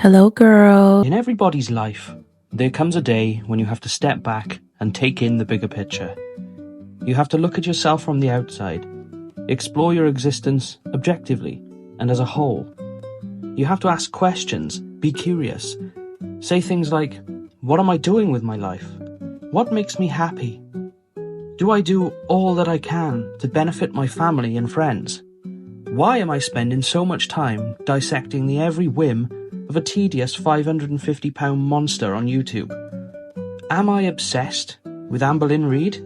Hello, girl. In everybody's life, there comes a day when you have to step back and take in the bigger picture. You have to look at yourself from the outside, explore your existence objectively and as a whole. You have to ask questions, be curious, say things like, what am I doing with my life? What makes me happy? Do I do all that I can to benefit my family and friends? Why am I spending so much time dissecting the every whim of a tedious £550 monster on YouTube? Am I obsessed with Anne Boleyn Reid?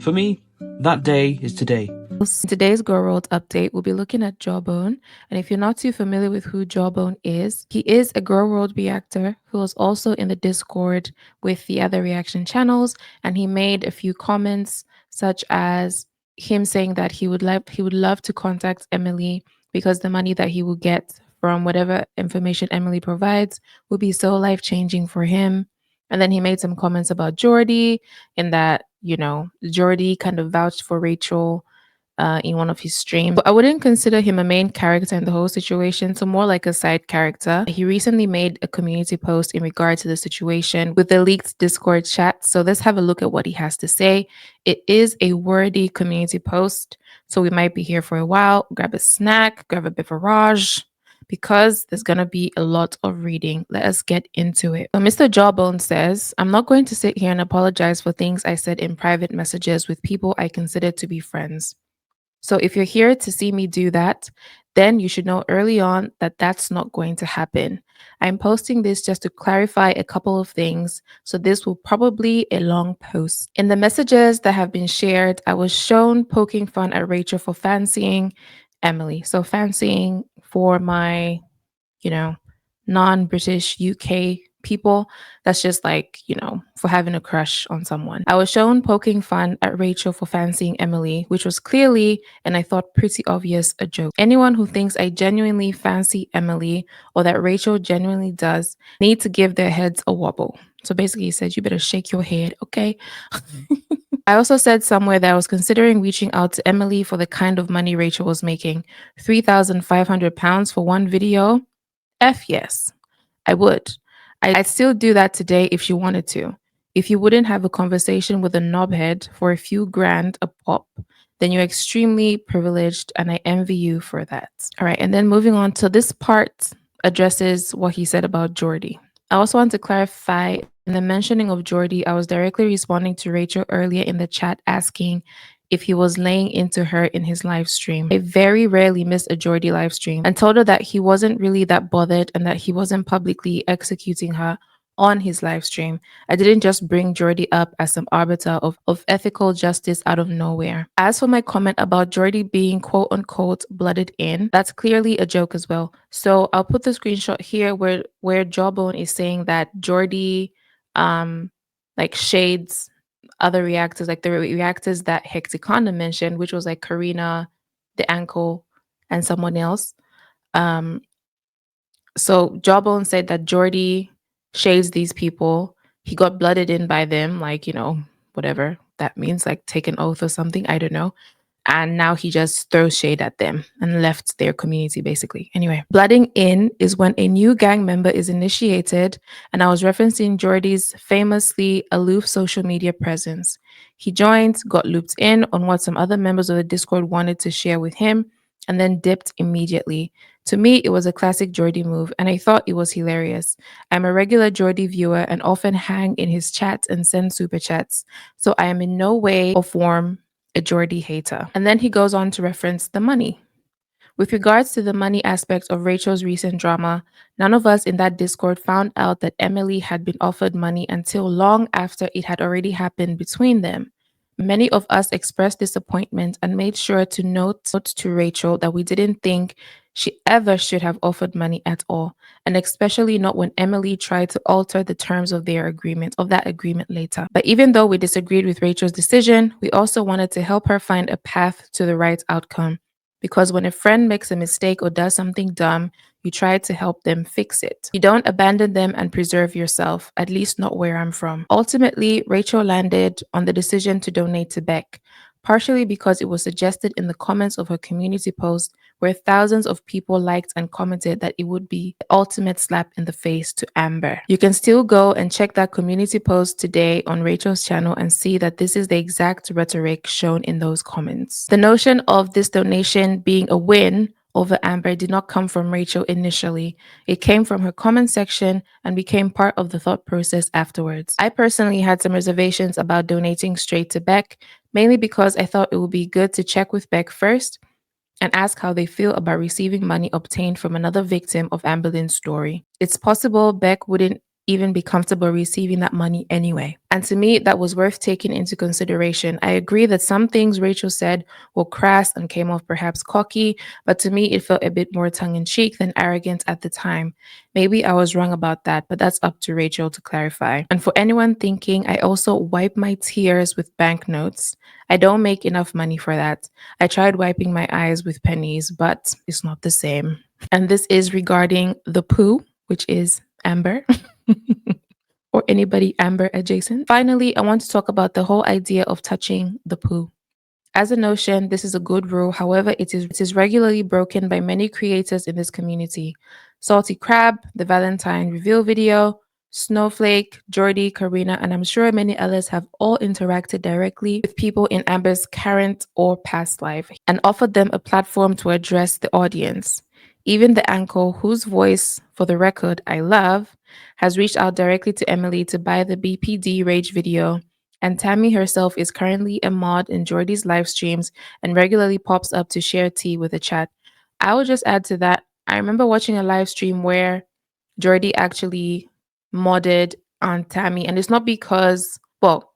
For me, that day is today. In today's Girl World update, we'll be looking at Jawbone. And if you're not too familiar with who Jawbone is, he is a Girl World reactor who was also in the Discord with the other reaction channels. And he made a few comments, such as him saying that he would love to contact Emily because the money that he will get from whatever information Emily provides will be so life-changing for him. And then he made some comments about Jordy, in that, Jordy kind of vouched for Rachel in one of his streams. But I wouldn't consider him a main character in the whole situation, so more like a side character. He recently made a community post in regard to the situation with the leaked Discord chat. So let's have a look at what he has to say. It is a wordy community post, so we might be here for a while. Grab a snack, grab a beverage, because there's going to be a lot of reading. Let us get into it. So Mr. Jawbone says, I'm not going to sit here and apologize for things I said in private messages with people I consider to be friends. So if you're here to see me do that, then you should know early on that that's not going to happen. I'm posting this just to clarify a couple of things, so this will probably be a long post. In the messages that have been shared, I was shown poking fun at Rachel for fancying Emily. So fancying, for my, non-British UK people, that's just like, for having a crush on someone. I was shown poking fun at Rachel for fancying Emily, which was clearly, and I thought pretty obvious, a joke. Anyone who thinks I genuinely fancy Emily or that Rachel genuinely does need to give their heads a wobble. So basically he said, you better shake your head, okay? I also said somewhere that I was considering reaching out to Emily for the kind of money Rachel was making. £3,500 for one video? F yes, I would. I'd still do that today if she wanted to. If you wouldn't have a conversation with a knobhead for a few grand a pop, then you're extremely privileged and I envy you for that. All right, and then moving on to this part addresses what he said about Jordy. I also want to clarify, in the mentioning of Jordy, I was directly responding to Rachel earlier in the chat asking if he was laying into her in his live stream. I very rarely miss a Jordy live stream and told her that he wasn't really that bothered and that he wasn't publicly executing her on his live stream. I didn't just bring Jordy up as some arbiter of ethical justice out of nowhere. As for my comment about Jordy being quote unquote blooded in, that's clearly a joke as well. So I'll put the screenshot here where Jawbone is saying that Jordy shades other reactors, like the reactors that Hexaconda mentioned, which was like Karina, the ankle, and someone else. So Jawbone said that Jordy shades these people. He got blooded in by them, like, whatever that means, like take an oath or something. I don't know. And now he just throws shade at them and left their community, basically. Anyway, blooding in is when a new gang member is initiated, and I was referencing Jordy's famously aloof social media presence. He joined, got looped in on what some other members of the Discord wanted to share with him, and then dipped immediately. To me, it was a classic Jordy move, and I thought it was hilarious. I'm a regular Jordy viewer and often hang in his chats and send super chats, so I am in no way or form a Jordy hater. And then he goes on to reference the money. With regards to the money aspect of Rachel's recent drama, none of us in that Discord found out that Emily had been offered money until long after it had already happened between them. Many of us expressed disappointment and made sure to note to Rachel that we didn't think she ever should have offered money at all, and especially not when Emily tried to alter the terms of that agreement later. But even though we disagreed with Rachel's decision, we also wanted to help her find a path to the right outcome. Because when a friend makes a mistake or does something dumb, you try to help them fix it. You don't abandon them and preserve yourself, at least not where I'm from. Ultimately, Rachel landed on the decision to donate to Beck. partially because it was suggested in the comments of her community post, where thousands of people liked and commented that it would be the ultimate slap in the face to Amber. You can still go and check that community post today on Rachel's channel and see that this is the exact rhetoric shown in those comments. The notion of this donation being a win over Amber did not come from Rachel initially. It came from her comment section and became part of the thought process afterwards. I personally had some reservations about donating straight to Beck, mainly because I thought it would be good to check with Beck first and ask how they feel about receiving money obtained from another victim of Amber Lynn's story. It's possible Beck wouldn't even be comfortable receiving that money anyway. And to me, that was worth taking into consideration. I agree that some things Rachel said were crass and came off perhaps cocky, but to me, it felt a bit more tongue in cheek than arrogant at the time. Maybe I was wrong about that, but that's up to Rachel to clarify. And for anyone thinking, I also wipe my tears with banknotes. I don't make enough money for that. I tried wiping my eyes with pennies, but it's not the same. And this is regarding the poo, which is Amber. Or anybody Amber adjacent. Finally, I want to talk about the whole idea of touching the poo. As a notion, this is a good rule. However, it is regularly broken by many creators in this community. Salty Crab, the Valentine reveal video, Snowflake, Jordy, Karina, and I'm sure many others have all interacted directly with people in Amber's current or past life and offered them a platform to address the audience. Even the anchor, whose voice, for the record, I love, has reached out directly to Emily to buy the BPD Rage video, and Tammy herself is currently a mod in Jordy's live streams and regularly pops up to share tea with the chat. I will just add to that. I remember watching a live stream where Jordy actually modded Aunt Tammy, and it's not because, well,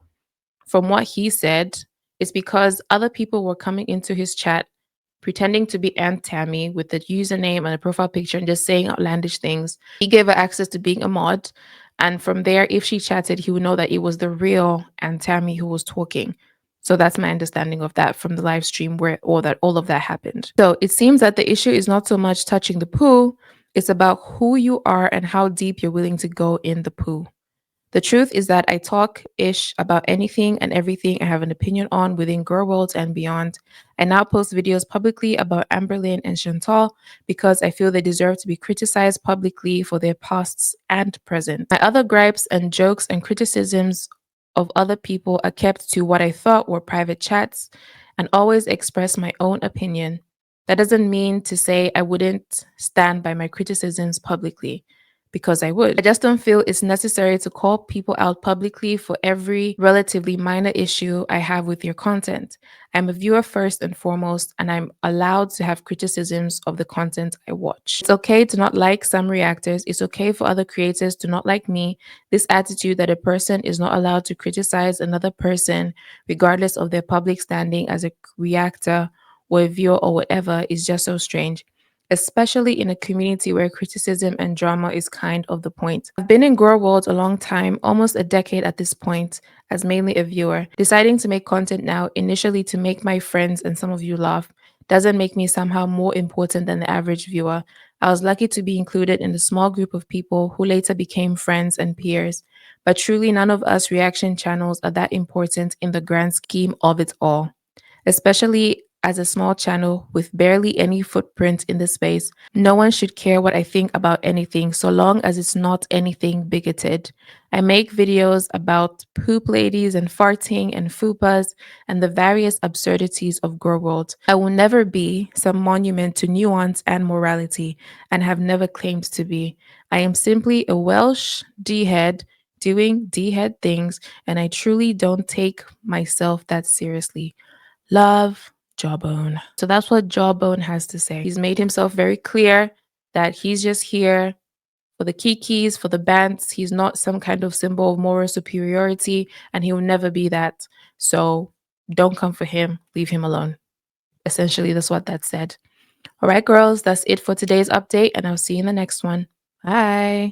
from what he said, it's because other people were coming into his chat pretending to be Aunt Tammy with the username and a profile picture and just saying outlandish things. He gave her access to being a mod. And from there, if she chatted, he would know that it was the real Aunt Tammy who was talking. So that's my understanding of that from the live stream where all of that happened. So it seems that the issue is not so much touching the poo, it's about who you are and how deep you're willing to go in the poo. The truth is that I talk ish about anything and everything I have an opinion on within Girl World and beyond. I now post videos publicly about Amberlynn and Chantal because I feel they deserve to be criticized publicly for their pasts and present. My other gripes and jokes and criticisms of other people are kept to what I thought were private chats and always express my own opinion. That doesn't mean to say I wouldn't stand by my criticisms publicly, because I would. I just don't feel it's necessary to call people out publicly for every relatively minor issue I have with your content. I'm a viewer first and foremost, and I'm allowed to have criticisms of the content I watch. It's okay to not like some reactors. It's okay for other creators to not like me. This attitude that a person is not allowed to criticize another person, regardless of their public standing as a reactor or a viewer or whatever, is just so strange, especially in a community where criticism and drama is kind of the point. I've been in Girl World a long time, almost a decade at this point, as mainly a viewer. Deciding to make content now, initially to make my friends and some of you laugh, doesn't make me somehow more important than the average viewer. I was lucky to be included in the small group of people who later became friends and peers. But truly, none of us reaction channels are that important in the grand scheme of it all, especially as a small channel with barely any footprint in the space. No one should care what I think about anything so long as it's not anything bigoted. I make videos about poop ladies and farting and fupas and the various absurdities of Girl World. I will never be some monument to nuance and morality, and have never claimed to be. I am simply a Welsh D-head doing D-head things, and I truly don't take myself that seriously. Love, Jawbone. So that's what Jawbone has to say. He's made himself very clear that he's just here for the kikis, for the bands. He's not some kind of symbol of moral superiority, and he will never be that. So don't come for him. Leave him alone. Essentially, that's what that said. All right, girls, that's it for today's update, and I'll see you in the next one. Bye.